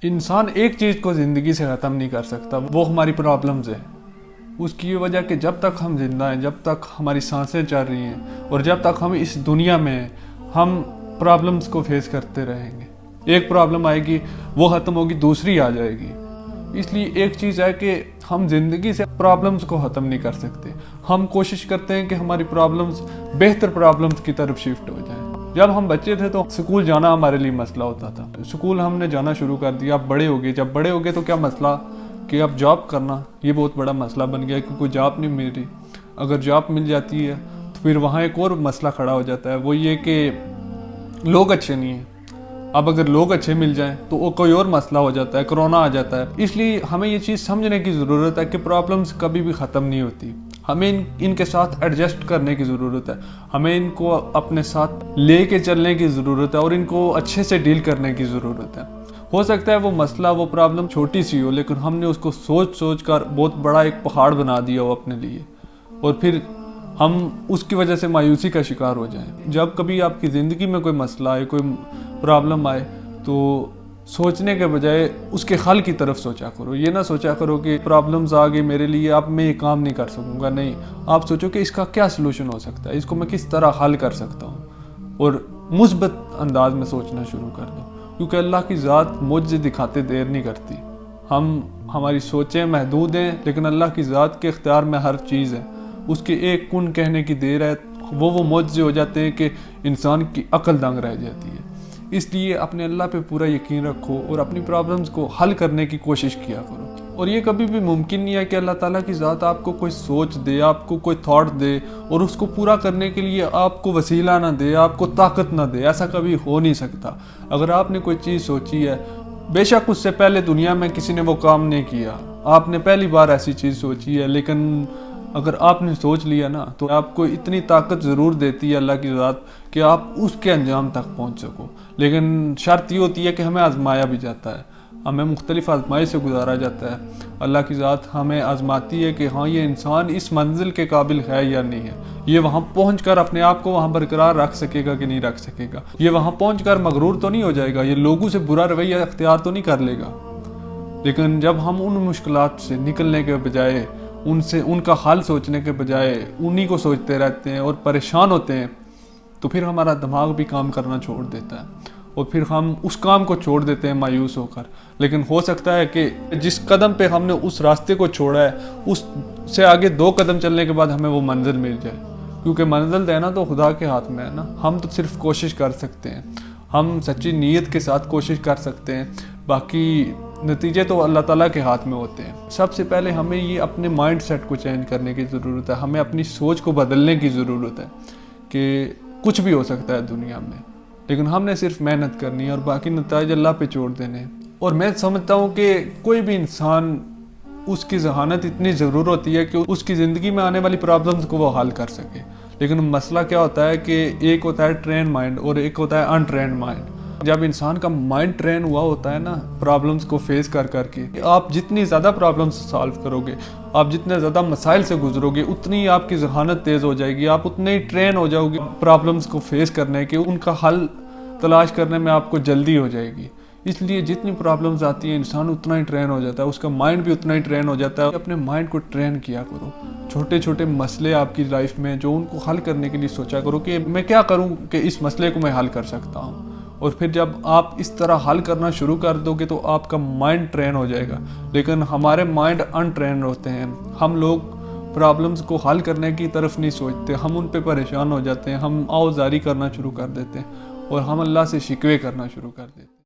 انسان ایک چیز کو زندگی سے ختم نہیں کر سکتا، وہ ہماری پرابلمز ہیں۔ اس کی یہ وجہ کہ جب تک ہم زندہ ہیں، جب تک ہماری سانسیں چل رہی ہیں اور جب تک ہم اس دنیا میں ہیں، ہم پرابلمز کو فیس کرتے رہیں گے۔ ایک پرابلم آئے گی، وہ ختم ہوگی، دوسری آ جائے گی۔ اس لیے ایک چیز ہے کہ ہم زندگی سے پرابلمز کو ختم نہیں کر سکتے۔ ہم کوشش کرتے ہیں کہ ہماری پرابلمز بہتر پرابلمز کی طرف شفٹ ہو جائیں۔ جب ہم بچے تھے تو سکول جانا ہمارے لیے مسئلہ ہوتا تھا۔ سکول ہم نے جانا شروع کر دیا، اب بڑے ہو گئے۔ جب بڑے ہو گئے تو کیا مسئلہ کہ اب جاب کرنا، یہ بہت بڑا مسئلہ بن گیا کہ کوئی جاب نہیں مل رہی۔ اگر جاب مل جاتی ہے تو پھر وہاں ایک اور مسئلہ کھڑا ہو جاتا ہے، وہ یہ کہ لوگ اچھے نہیں ہیں۔ اب اگر لوگ اچھے مل جائیں تو وہ کوئی اور مسئلہ ہو جاتا ہے، کرونا آ جاتا ہے۔ اس لیے ہمیں یہ چیز سمجھنے کی ضرورت ہے کہ پرابلمز کبھی بھی ختم نہیں ہوتی۔ ہمیں ان کے ساتھ ایڈجسٹ کرنے کی ضرورت ہے، ہمیں ان کو اپنے ساتھ لے کے چلنے کی ضرورت ہے اور ان کو اچھے سے ڈیل کرنے کی ضرورت ہے۔ ہو سکتا ہے وہ مسئلہ، وہ پرابلم چھوٹی سی ہو، لیکن ہم نے اس کو سوچ کر بہت بڑا ایک پہاڑ بنا دیا ہو اپنے لیے، اور پھر ہم اس کی وجہ سے مایوسی کا شکار ہو جائیں۔ جب کبھی آپ کی زندگی میں کوئی مسئلہ آئے، کوئی پرابلم آئے، تو سوچنے کے بجائے اس کے حل کی طرف سوچا کرو۔ یہ نہ سوچا کرو کہ پرابلمز آ گئی میرے لیے، اب میں یہ کام نہیں کر سکوں گا۔ نہیں، آپ سوچو کہ اس کا کیا سلوشن ہو سکتا ہے، اس کو میں کس طرح حل کر سکتا ہوں، اور مثبت انداز میں سوچنا شروع کر دو، کیونکہ اللہ کی ذات معجزے دکھاتے دیر نہیں کرتی۔ ہماری سوچیں محدود ہیں، لیکن اللہ کی ذات کے اختیار میں ہر چیز ہے۔ اس کے ایک کن کہنے کی دیر ہے، وہ معجزے ہو جاتے ہیں کہ انسان کی عقل دنگ رہ جاتی ہے۔ اس لیے اپنے اللہ پہ پورا یقین رکھو اور اپنی پرابلمز کو حل کرنے کی کوشش کیا کرو۔ اور یہ کبھی بھی ممکن نہیں ہے کہ اللہ تعالیٰ کی ذات آپ کو کوئی سوچ دے، آپ کو کوئی تھاٹ دے اور اس کو پورا کرنے کے لیے آپ کو وسیلہ نہ دے، آپ کو طاقت نہ دے۔ ایسا کبھی ہو نہیں سکتا۔ اگر آپ نے کوئی چیز سوچی ہے، بے شک اس سے پہلے دنیا میں کسی نے وہ کام نہیں کیا، آپ نے پہلی بار ایسی چیز سوچی ہے، لیکن اگر آپ نے سوچ لیا نا تو آپ کو اتنی طاقت ضرور دیتی ہے اللہ کی ذات کہ آپ اس کے انجام تک پہنچ سکو۔ لیکن شرط یہ ہوتی ہے کہ ہمیں آزمایا بھی جاتا ہے، ہمیں مختلف آزمائی سے گزارا جاتا ہے۔ اللہ کی ذات ہمیں آزماتی ہے کہ ہاں یہ انسان اس منزل کے قابل ہے یا نہیں ہے، یہ وہاں پہنچ کر اپنے آپ کو وہاں برقرار رکھ سکے گا کہ نہیں رکھ سکے گا، یہ وہاں پہنچ کر مغرور تو نہیں ہو جائے گا، یہ لوگوں سے برا رویہ اختیار تو نہیں کر لے گا۔ لیکن جب ہم ان مشکلات سے نکلنے کے بجائے، ان کا حل سوچنے کے بجائے انہی کو سوچتے رہتے ہیں اور پریشان ہوتے ہیں، تو پھر ہمارا دماغ بھی کام کرنا چھوڑ دیتا ہے اور پھر ہم اس کام کو چھوڑ دیتے ہیں مایوس ہو کر۔ لیکن ہو سکتا ہے کہ جس قدم پہ ہم نے اس راستے کو چھوڑا ہے، اس سے آگے 2 قدم چلنے کے بعد ہمیں وہ منزل مل جائے، کیونکہ منزل دینا تو خدا کے ہاتھ میں ہے نا۔ ہم تو صرف کوشش کر سکتے ہیں، ہم سچی نیت کے ساتھ کوشش کر سکتے ہیں، باقی نتیجے تو اللہ تعالیٰ کے ہاتھ میں ہوتے ہیں۔ سب سے پہلے ہمیں یہ اپنے مائنڈ سیٹ کو چینج کرنے کی ضرورت ہے، ہمیں اپنی سوچ کو بدلنے کی ضرورت ہے کہ کچھ بھی ہو سکتا ہے دنیا میں، لیکن ہم نے صرف محنت کرنی ہے اور باقی نتائج اللہ پہ چھوڑ دینے ہیں۔ اور میں سمجھتا ہوں کہ کوئی بھی انسان، اس کی ذہانت اتنی ضرور ہوتی ہے کہ اس کی زندگی میں آنے والی پرابلمز کو وہ حل کر سکے، لیکن مسئلہ کیا ہوتا ہے کہ ایک ہوتا ہے ٹرین مائنڈ اور ایک ہوتا ہے ان ٹرینڈ مائنڈ۔ جب انسان کا مائنڈ ٹرین ہوا ہوتا ہے نا پرابلمز کو فیس کر کے، آپ جتنی زیادہ پرابلمز سالو کرو گے، آپ جتنے زیادہ مسائل سے گزرو گے، اتنی آپ کی ذہانت تیز ہو جائے گی، آپ اتنے ہی ٹرین ہو جاؤ گے پرابلمز کو فیس کرنے کے، ان کا حل تلاش کرنے میں آپ کو جلدی ہو جائے گی۔ اس لیے جتنی پرابلمز آتی ہیں انسان اتنا ہی ٹرین ہو جاتا ہے، اس کا مائنڈ بھی اتنا ہی ٹرین ہو جاتا ہے۔ اپنے مائنڈ کو ٹرین کیا کرو، چھوٹے چھوٹے مسئلے آپ کی لائف میں جو ان کو حل کرنے کے لیے سوچا کرو کہ میں کیا کروں کہ اس مسئلے کو میں حل کر سکتا ہوں، اور پھر جب آپ اس طرح حل کرنا شروع کر دو گے تو آپ کا مائنڈ ٹرین ہو جائے گا۔ لیکن ہمارے مائنڈ ان ٹرین ہوتے ہیں، ہم لوگ پرابلمز کو حل کرنے کی طرف نہیں سوچتے، ہم ان پہ پریشان ہو جاتے ہیں، ہم آوزاری کرنا شروع کر دیتے ہیں اور ہم اللہ سے شکوے کرنا شروع کر دیتے ہیں۔